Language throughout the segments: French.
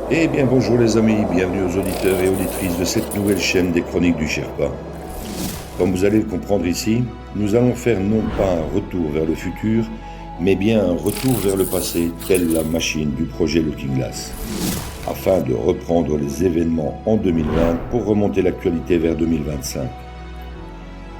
Eh bien bonjour les amis, bienvenue aux auditeurs et auditrices de cette nouvelle chaîne des Chroniques du Sherpa. Comme vous allez le comprendre ici, nous allons faire non pas un retour vers le futur, mais bien un retour vers le passé, telle la machine du projet Looking Glass, afin de reprendre les événements en 2020 pour remonter l'actualité vers 2025.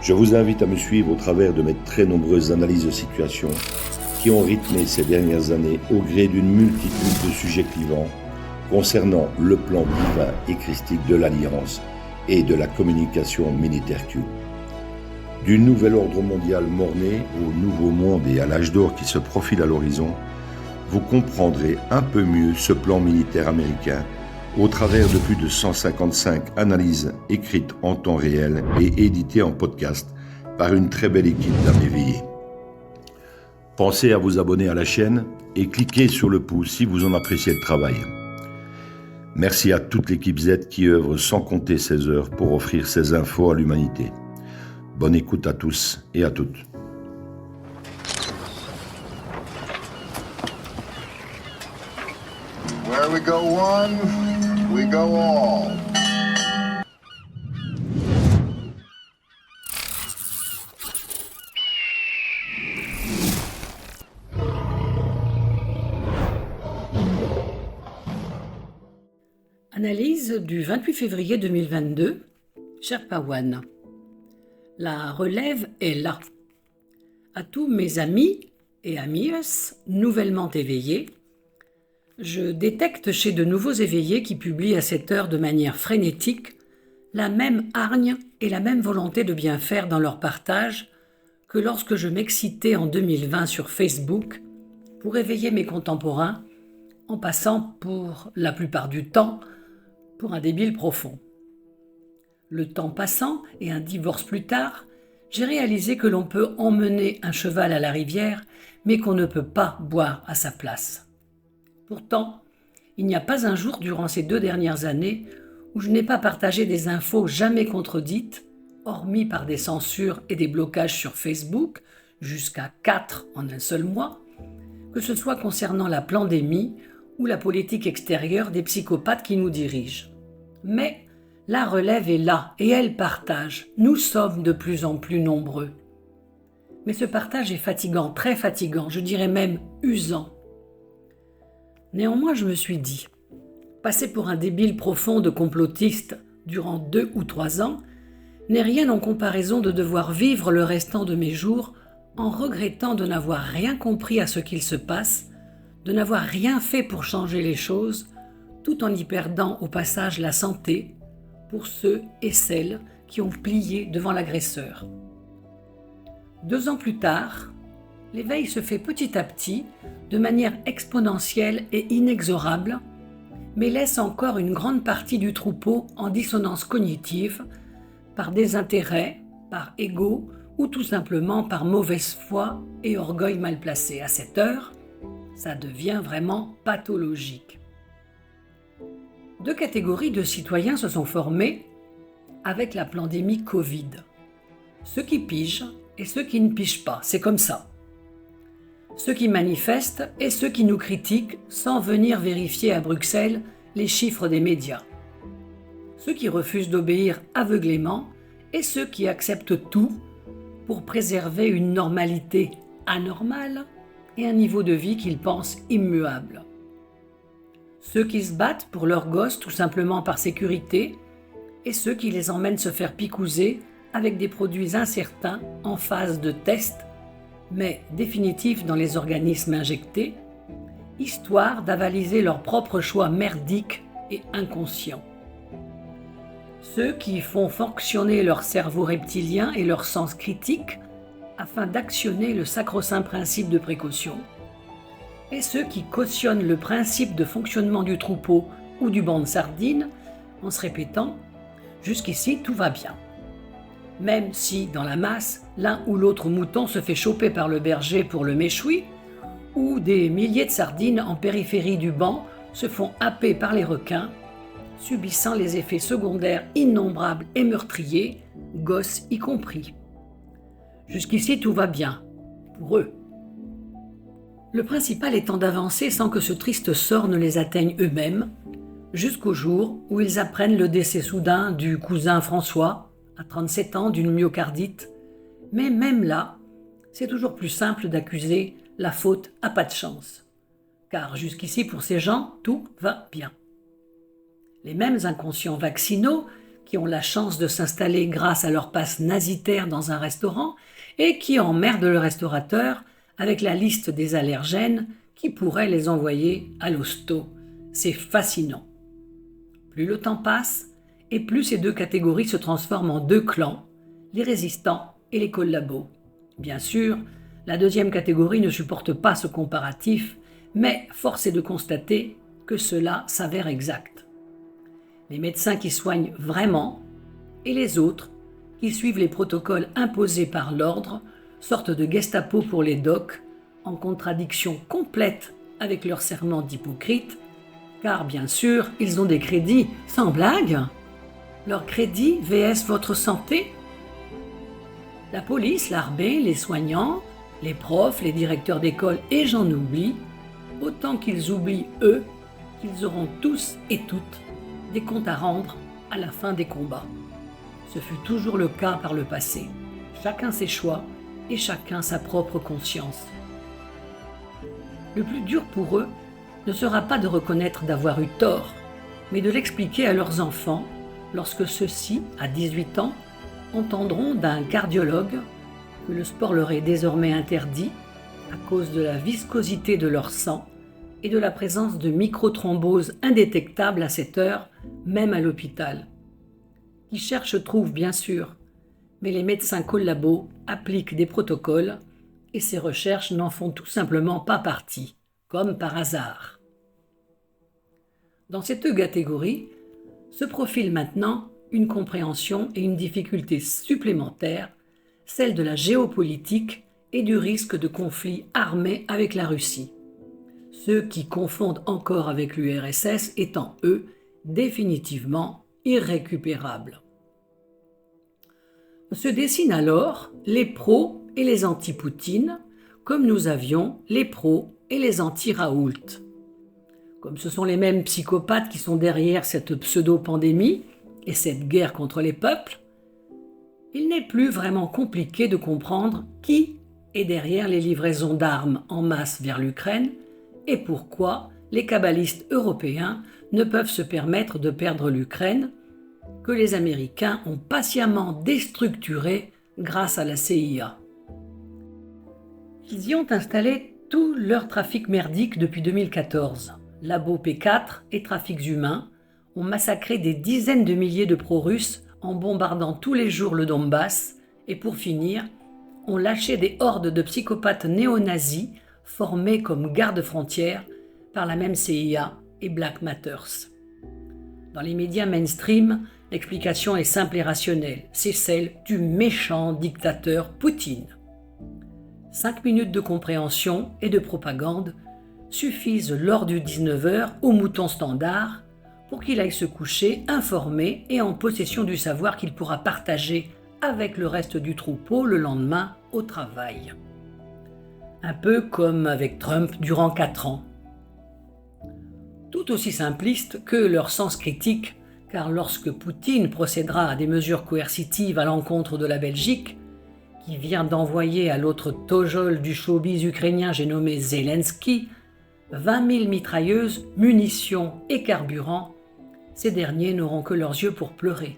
Je vous invite à me suivre au travers de mes très nombreuses analyses de situation qui ont rythmé ces dernières années au gré d'une multitude de sujets clivants concernant le plan divin et christique de l'Alliance et de la communication militaire Q. Du nouvel ordre mondial mort-né au nouveau monde et à l'âge d'or qui se profile à l'horizon, vous comprendrez un peu mieux ce plan militaire américain au travers de plus de 155 analyses écrites en temps réel et éditées en podcast par une très belle équipe d'âmes éveillées. Pensez à vous abonner à la chaîne et cliquez sur le pouce si vous en appréciez le travail. Merci à toute l'équipe Z qui œuvre sans compter ses heures pour offrir ces infos à l'humanité. Bonne écoute à tous et à toutes. Where we go one, we go all. Analyse du 28 février 2022, Sherpa One. La relève est là. À tous mes amis et amies nouvellement éveillés, je détecte chez de nouveaux éveillés qui publient à cette heure de manière frénétique la même hargne et la même volonté de bien faire dans leur partage que lorsque je m'excitais en 2020 sur Facebook pour éveiller mes contemporains en passant pour, la plupart du temps, pour un débile profond. Le temps passant et un divorce plus tard, j'ai réalisé que l'on peut emmener un cheval à la rivière, mais qu'on ne peut pas boire à sa place. Pourtant, il n'y a pas un jour durant ces 2 dernières années où je n'ai pas partagé des infos jamais contredites, hormis par des censures et des blocages sur Facebook, jusqu'à 4 en un seul mois, que ce soit concernant la pandémie ou la politique extérieure des psychopathes qui nous dirigent. Mais la relève est là et elle partage. Nous sommes de plus en plus nombreux. Mais ce partage est fatigant, très fatigant, je dirais même usant. Néanmoins, je me suis dit, passer pour un débile profond de complotiste durant 2 ou 3 ans n'est rien en comparaison de devoir vivre le restant de mes jours en regrettant de n'avoir rien compris à ce qu'il se passe, de n'avoir rien fait pour changer les choses, tout en y perdant au passage la santé pour ceux et celles qui ont plié devant l'agresseur. 2 ans plus tard, l'éveil se fait petit à petit, de manière exponentielle et inexorable, mais laisse encore une grande partie du troupeau en dissonance cognitive, par désintérêt, par ego ou tout simplement par mauvaise foi et orgueil mal placé. À cette heure, ça devient vraiment pathologique. 2 catégories de citoyens se sont formées avec la pandémie Covid. Ceux qui pigent et ceux qui ne pigent pas, c'est comme ça. Ceux qui manifestent et ceux qui nous critiquent sans venir vérifier à Bruxelles les chiffres des médias. Ceux qui refusent d'obéir aveuglément et ceux qui acceptent tout pour préserver une normalité anormale et un niveau de vie qu'ils pensent immuable. Ceux qui se battent pour leurs gosses tout simplement par sécurité et ceux qui les emmènent se faire picouser avec des produits incertains en phase de test, mais définitifs dans les organismes injectés, histoire d'avaliser leur propre choix merdique et inconscient. Ceux qui font fonctionner leur cerveau reptilien et leur sens critique afin d'actionner le sacro-saint principe de précaution, et ceux qui cautionnent le principe de fonctionnement du troupeau ou du banc de sardines en se répétant « jusqu'ici tout va bien ». Même si, dans la masse, l'un ou l'autre mouton se fait choper par le berger pour le méchoui, ou des milliers de sardines en périphérie du banc se font happer par les requins, subissant les effets secondaires innombrables et meurtriers, gosses y compris. Jusqu'ici tout va bien, pour eux. Le principal étant d'avancer sans que ce triste sort ne les atteigne eux-mêmes, jusqu'au jour où ils apprennent le décès soudain du cousin François, à 37 ans, d'une myocardite. Mais même là, c'est toujours plus simple d'accuser la faute à pas de chance. Car jusqu'ici, pour ces gens, tout va bien. Les mêmes inconscients vaccinaux qui ont la chance de s'installer grâce à leur passe nasitaire dans un restaurant et qui emmerdent le restaurateur avec la liste des allergènes qui pourraient les envoyer à l'hosto. C'est fascinant. Plus le temps passe, et plus ces deux catégories se transforment en deux clans, les résistants et les collabos. Bien sûr, la deuxième catégorie ne supporte pas ce comparatif, mais force est de constater que cela s'avère exact. Les médecins qui soignent vraiment et les autres qui suivent les protocoles imposés par l'ordre, sorte de Gestapo pour les docs, en contradiction complète avec leur serment d'hypocrite, car bien sûr, ils ont des crédits, sans blague. Leur crédit vs votre santé. La police, l'armée, les soignants, les profs, les directeurs d'école et j'en oublie, autant qu'ils oublient eux, qu'ils auront tous et toutes des comptes à rendre à la fin des combats. Ce fut toujours le cas par le passé. Chacun ses choix et chacun sa propre conscience. Le plus dur pour eux ne sera pas de reconnaître d'avoir eu tort, mais de l'expliquer à leurs enfants lorsque ceux-ci, à 18 ans, entendront d'un cardiologue que le sport leur est désormais interdit à cause de la viscosité de leur sang et de la présence de microthromboses indétectables à cette heure, même à l'hôpital. Qui cherche trouve, bien sûr, mais les médecins collabos appliquent des protocoles et ces recherches n'en font tout simplement pas partie, comme par hasard. Dans ces deux catégories se profile maintenant une compréhension et une difficulté supplémentaire, celle de la géopolitique et du risque de conflit armé avec la Russie. Ceux qui confondent encore avec l'URSS étant, eux, définitivement irrécupérables. Se dessinent alors les pros et les anti-Poutine, comme nous avions les pros et les anti-Raoult. Comme ce sont les mêmes psychopathes qui sont derrière cette pseudo-pandémie et cette guerre contre les peuples, il n'est plus vraiment compliqué de comprendre qui est derrière les livraisons d'armes en masse vers l'Ukraine et pourquoi les kabbalistes européens ne peuvent se permettre de perdre l'Ukraine, que les Américains ont patiemment déstructurée grâce à la CIA. Ils y ont installé tout leur trafic merdique depuis 2014. Labo P4 et trafics humains ont massacré des dizaines de milliers de pro-russes en bombardant tous les jours le Donbass et pour finir, ont lâché des hordes de psychopathes néo-nazis formés comme gardes-frontières par la même CIA et Black Matters. Dans les médias mainstream, l'explication est simple et rationnelle, c'est celle du méchant dictateur Poutine. 5 minutes de compréhension et de propagande suffisent lors du 19h au mouton standard pour qu'il aille se coucher informé et en possession du savoir qu'il pourra partager avec le reste du troupeau le lendemain au travail. Un peu comme avec Trump durant 4 ans. Tout aussi simpliste que leur sens critique, car lorsque Poutine procédera à des mesures coercitives à l'encontre de la Belgique, qui vient d'envoyer à l'autre tojol du showbiz ukrainien j'ai nommé Zelensky 20 000 mitrailleuses, munitions et carburant, ces derniers n'auront que leurs yeux pour pleurer.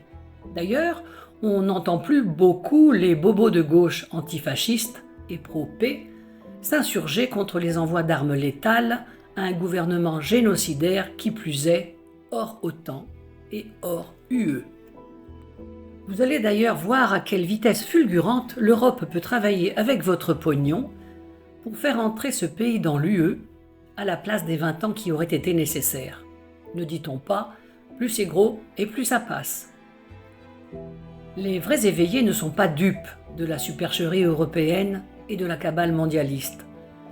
D'ailleurs, on n'entend plus beaucoup les bobos de gauche antifascistes et pro-paix s'insurger contre les envois d'armes létales à un gouvernement génocidaire qui plus est hors OTAN et hors UE. Vous allez d'ailleurs voir à quelle vitesse fulgurante l'Europe peut travailler avec votre pognon pour faire entrer ce pays dans l'UE à la place des 20 ans qui auraient été nécessaires. Ne dit-on pas, plus c'est gros et plus ça passe. Les vrais éveillés ne sont pas dupes de la supercherie européenne et de la cabale mondialiste,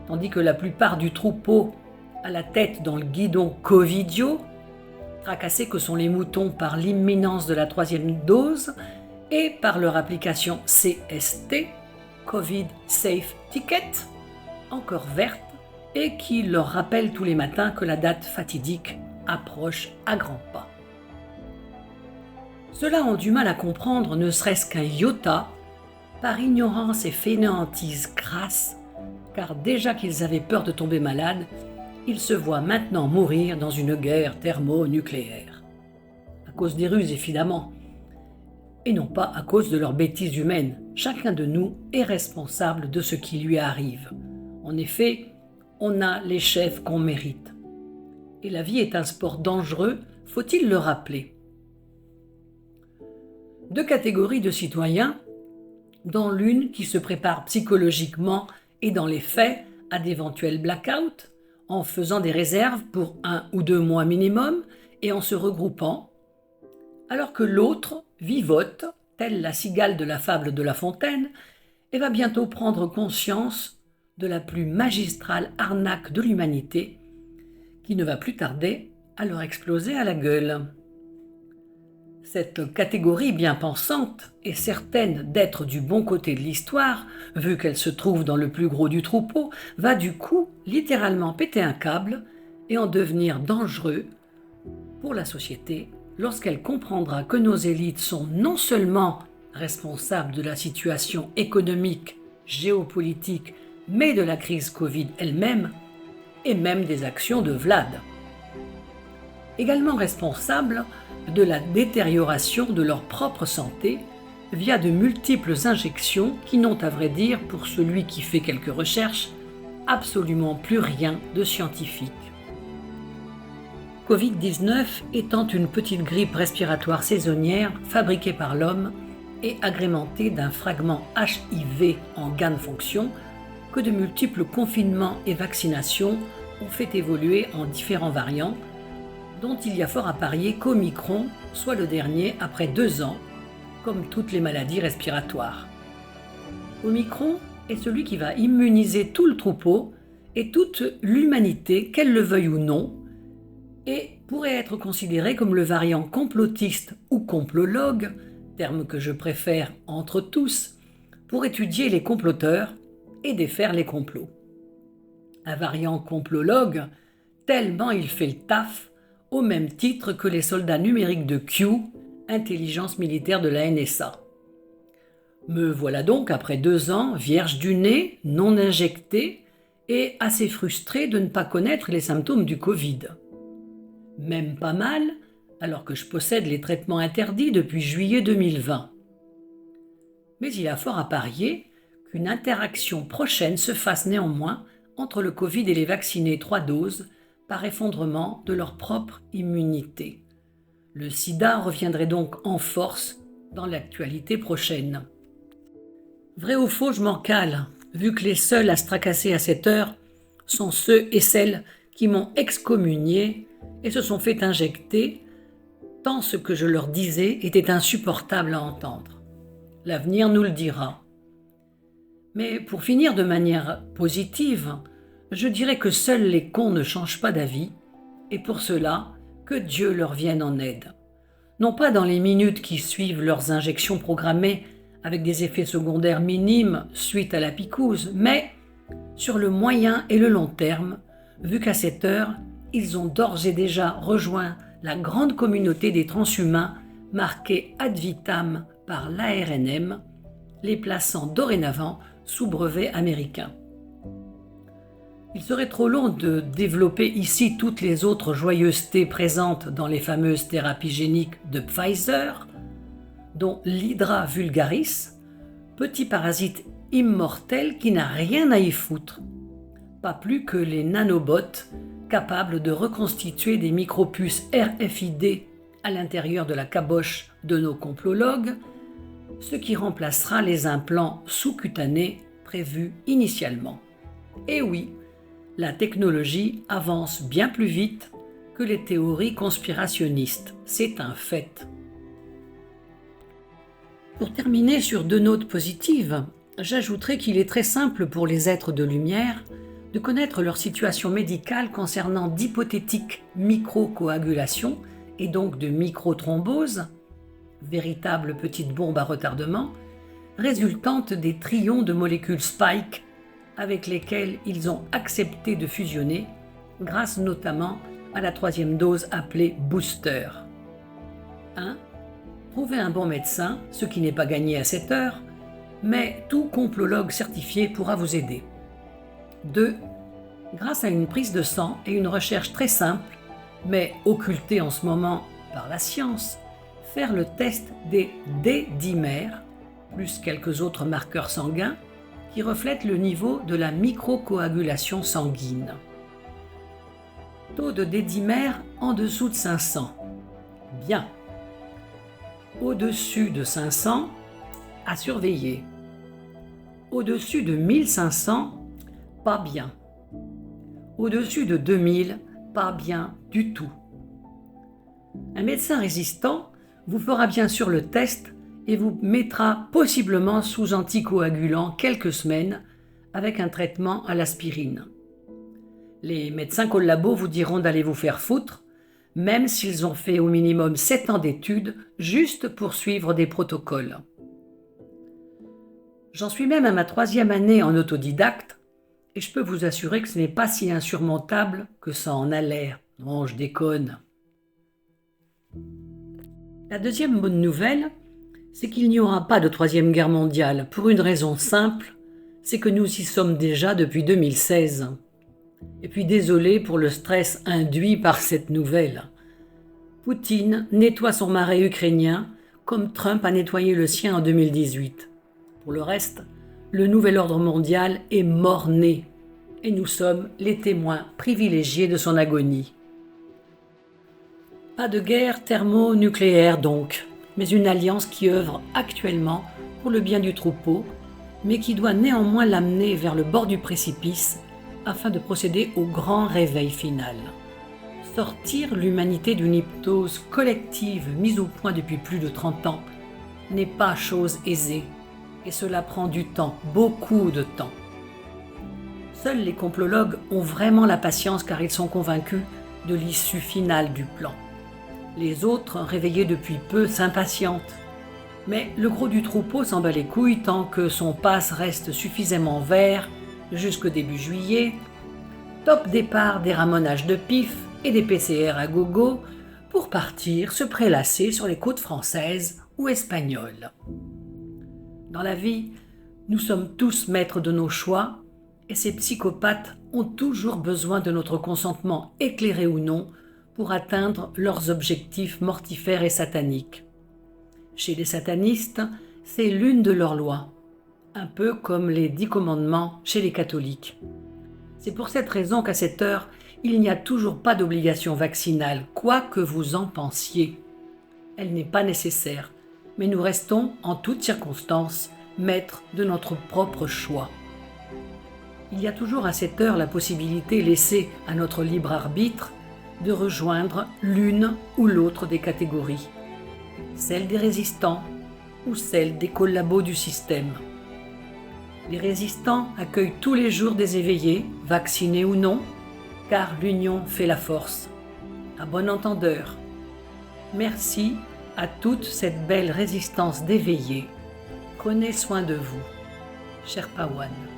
tandis que la plupart du troupeau à la tête dans le guidon covidio, tracassés que sont les moutons par l'imminence de la 3e dose et par leur application CST, Covid Safe Ticket, encore verte, et qui leur rappelle tous les matins que la date fatidique approche à grands pas. Ceux-là ont du mal à comprendre ne serait-ce qu'un iota, par ignorance et fainéantise crasse, car déjà qu'ils avaient peur de tomber malades, ils se voient maintenant mourir dans une guerre thermonucléaire. À cause des ruses, évidemment, et non pas à cause de leurs bêtises humaines. Chacun de nous est responsable de ce qui lui arrive. En effet, on a les chefs qu'on mérite. Et la vie est un sport dangereux, faut-il le rappeler. Deux catégories de citoyens, dont l'une qui se prépare psychologiquement et dans les faits à d'éventuels blackouts, en faisant des réserves pour 1 ou 2 mois minimum et en se regroupant, alors que l'autre vivote, telle la cigale de la fable de La Fontaine, et va bientôt prendre conscience de la plus magistrale arnaque de l'humanité, qui ne va plus tarder à leur exploser à la gueule. Cette catégorie bien pensante est certaine d'être du bon côté de l'histoire, vu qu'elle se trouve dans le plus gros du troupeau, va du coup littéralement péter un câble et en devenir dangereux pour la société lorsqu'elle comprendra que nos élites sont non seulement responsables de la situation économique, géopolitique, mais de la crise Covid elle-même, et même des actions de Vlad. Également responsables de la détérioration de leur propre santé via de multiples injections qui n'ont à vrai dire, pour celui qui fait quelques recherches, absolument plus rien de scientifique. Covid-19 étant une petite grippe respiratoire saisonnière fabriquée par l'homme et agrémentée d'un fragment HIV en gain-de-fonction que de multiples confinements et vaccinations ont fait évoluer en différents variants, dont il y a fort à parier qu'Omicron soit le dernier après 2 ans, comme toutes les maladies respiratoires. Omicron est celui qui va immuniser tout le troupeau et toute l'humanité, qu'elle le veuille ou non, et pourrait être considéré comme le variant complotiste ou complologue, terme que je préfère entre tous, pour étudier les comploteurs et défaire les complots. Un variant complologue, tellement il fait le taf, au même titre que les soldats numériques de Q, intelligence militaire de la NSA. Me voilà donc, après 2 ans, vierge du nez, non injecté, et assez frustré de ne pas connaître les symptômes du Covid. Même pas mal, alors que je possède les traitements interdits depuis juillet 2020. Mais il a fort à parier qu'une interaction prochaine se fasse néanmoins entre le Covid et les vaccinés 3 doses par effondrement de leur propre immunité. Le sida reviendrait donc en force dans l'actualité prochaine. Vrai ou faux, je m'en cale, vu que les seuls à se tracasser à cette heure sont ceux et celles qui m'ont excommunié et se sont fait injecter, tant ce que je leur disais était insupportable à entendre. L'avenir nous le dira. Mais pour finir de manière positive, je dirais que seuls les cons ne changent pas d'avis, et pour cela, que Dieu leur vienne en aide. Non pas dans les minutes qui suivent leurs injections programmées avec des effets secondaires minimes suite à la picouse, mais sur le moyen et le long terme, vu qu'à cette heure, ils ont d'ores et déjà rejoint la grande communauté des transhumains marquée ad vitam par l'ARNM, les plaçant dorénavant sous brevet américain. Il serait trop long de développer ici toutes les autres joyeusetés présentes dans les fameuses thérapies géniques de Pfizer, dont l'Hydra vulgaris, petit parasite immortel qui n'a rien à y foutre, pas plus que les nanobots capables de reconstituer des micropuces RFID à l'intérieur de la caboche de nos complologues, ce qui remplacera les implants sous-cutanés prévus initialement. Et oui, la technologie avance bien plus vite que les théories conspirationnistes, c'est un fait. Pour terminer sur 2 notes positives, j'ajouterai qu'il est très simple pour les êtres de lumière de connaître leur situation médicale concernant d'hypothétiques microcoagulations et donc de microthromboses, véritables petites bombes à retardement, résultantes des tryons de molécules spike avec lesquelles ils ont accepté de fusionner, grâce notamment à la 3e dose appelée booster. 1. Trouvez un bon médecin, ce qui n'est pas gagné à cette heure, mais tout complologue certifié pourra vous aider. 2. Grâce à une prise de sang et une recherche très simple, mais occultée en ce moment par la science, faire le test des D-dimères, plus quelques autres marqueurs sanguins, qui reflètent le niveau de la microcoagulation sanguine. Taux de D-dimère en dessous de 500. Bien. Au-dessus de 500, à surveiller. Au-dessus de 1500, pas bien. Au-dessus de 2000, pas bien du tout. Un médecin résistant vous fera bien sûr le test et vous mettra possiblement sous anticoagulant quelques semaines avec un traitement à l'aspirine. Les médecins collabos vous diront d'aller vous faire foutre, même s'ils ont fait au minimum 7 ans d'études juste pour suivre des protocoles. J'en suis même à ma 3e année en autodidacte et je peux vous assurer que ce n'est pas si insurmontable que ça en a l'air. Non, je déconne. La deuxième bonne nouvelle, c'est qu'il n'y aura pas de 3e guerre mondiale pour une raison simple, c'est que nous y sommes déjà depuis 2016. Et puis désolé pour le stress induit par cette nouvelle. Poutine nettoie son marais ukrainien comme Trump a nettoyé le sien en 2018. Pour le reste, le nouvel ordre mondial est mort-né et nous sommes les témoins privilégiés de son agonie. Pas de guerre thermonucléaire donc, mais une alliance qui œuvre actuellement pour le bien du troupeau, mais qui doit néanmoins l'amener vers le bord du précipice afin de procéder au grand réveil final. Sortir l'humanité d'une hypnose collective mise au point depuis plus de 30 ans n'est pas chose aisée, et cela prend du temps, beaucoup de temps. Seuls les complologues ont vraiment la patience car ils sont convaincus de l'issue finale du plan. Les autres, réveillés depuis peu, s'impatientent. Mais le gros du troupeau s'en bat les couilles tant que son pass reste suffisamment vert jusqu'au début juillet. Top départ des ramonages de pif et des PCR à gogo pour partir se prélasser sur les côtes françaises ou espagnoles. Dans la vie, nous sommes tous maîtres de nos choix et ces psychopathes ont toujours besoin de notre consentement, éclairé ou non, pour atteindre leurs objectifs mortifères et sataniques. Chez les satanistes, c'est l'une de leurs lois, un peu comme les 10 commandements chez les catholiques. C'est pour cette raison qu'à cette heure, il n'y a toujours pas d'obligation vaccinale, quoi que vous en pensiez. Elle n'est pas nécessaire, mais nous restons, en toutes circonstances, maîtres de notre propre choix. Il y a toujours à cette heure la possibilité laissée à notre libre arbitre de rejoindre l'une ou l'autre des catégories, celle des résistants ou celle des collabos du système. Les résistants accueillent tous les jours des éveillés, vaccinés ou non, car l'union fait la force. À bon entendeur. Merci à toute cette belle résistance d'éveillés. Prenez soin de vous. Sherpa One.